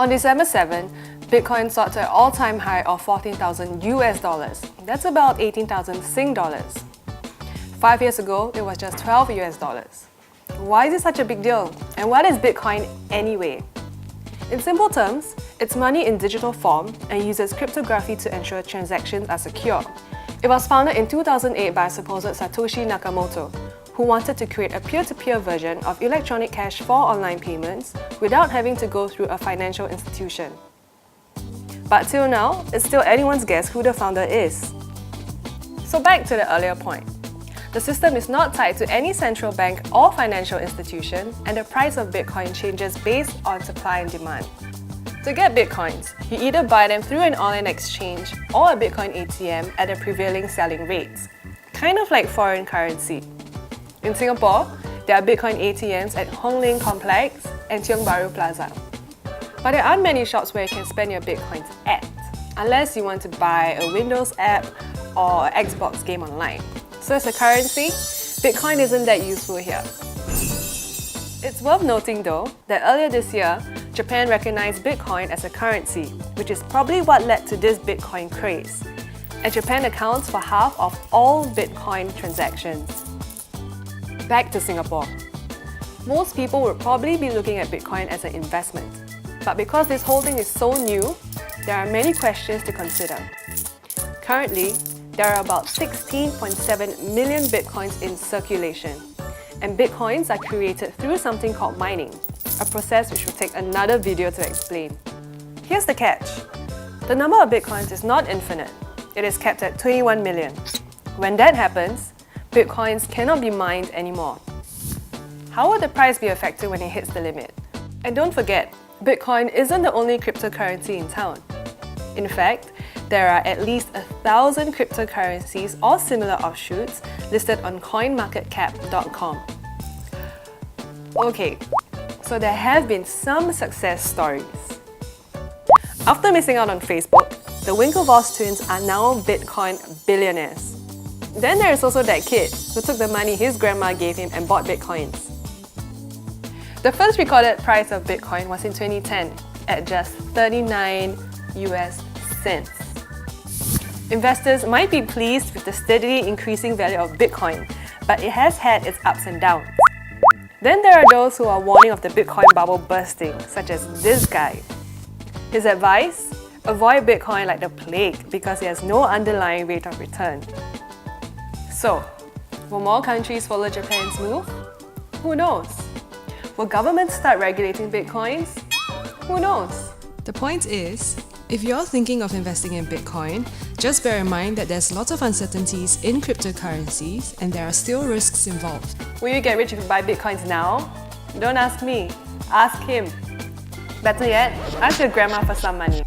On December 7, Bitcoin soared to an all-time high of 14,000 US dollars. That's about 18,000 Sing dollars. 5 years ago, it was just 12 US dollars. Why is it such a big deal? And what is Bitcoin anyway? In simple terms, it's money in digital form and uses cryptography to ensure transactions are secure. It was founded in 2008 by supposed Satoshi Nakamoto, who wanted to create a peer-to-peer version of electronic cash for online payments without having to go through a financial institution. But till now, it's still anyone's guess who the founder is. So back to the earlier point. The system is not tied to any central bank or financial institution, and the price of Bitcoin changes based on supply and demand. To get Bitcoins, you either buy them through an online exchange or a Bitcoin ATM at the prevailing selling rates, kind of like foreign currency. In Singapore, there are Bitcoin ATMs at Hong Lim Complex and Tiong Bahru Plaza. But there aren't many shops where you can spend your Bitcoins at, unless you want to buy a Windows app or an Xbox game online. So as a currency, Bitcoin isn't that useful here. It's worth noting though that earlier this year, Japan recognized Bitcoin as a currency, which is probably what led to this Bitcoin craze. And Japan accounts for half of all Bitcoin transactions. Back to Singapore. Most people would probably be looking at Bitcoin as an investment. But because this whole thing is so new, there are many questions to consider. Currently, there are about 16.7 million Bitcoins in circulation. And Bitcoins are created through something called mining, a process which will take another video to explain. Here's the catch. The number of Bitcoins is not infinite. It is capped at 21 million. When that happens, Bitcoins cannot be mined anymore. How will the price be affected when it hits the limit? And don't forget, Bitcoin isn't the only cryptocurrency in town. In fact, there are at least 1,000 cryptocurrencies or similar offshoots listed on coinmarketcap.com. Okay, so there have been some success stories. After missing out on Facebook, the Winklevoss twins are now Bitcoin billionaires. Then there is also that kid who took the money his grandma gave him and bought Bitcoins. The first recorded price of Bitcoin was in 2010 at just 39 US cents. Investors might be pleased with the steadily increasing value of Bitcoin, but it has had its ups and downs. Then there are those who are warning of the Bitcoin bubble bursting, such as this guy. His advice? Avoid Bitcoin like the plague because it has no underlying rate of return. So, will more countries follow Japan's move? Who knows? Will governments start regulating Bitcoins? Who knows? The point is, if you're thinking of investing in Bitcoin, just bear in mind that there's lots of uncertainties in cryptocurrencies and there are still risks involved. Will you get rich if you buy Bitcoins now? Don't ask me, ask him. Better yet, ask your grandma for some money.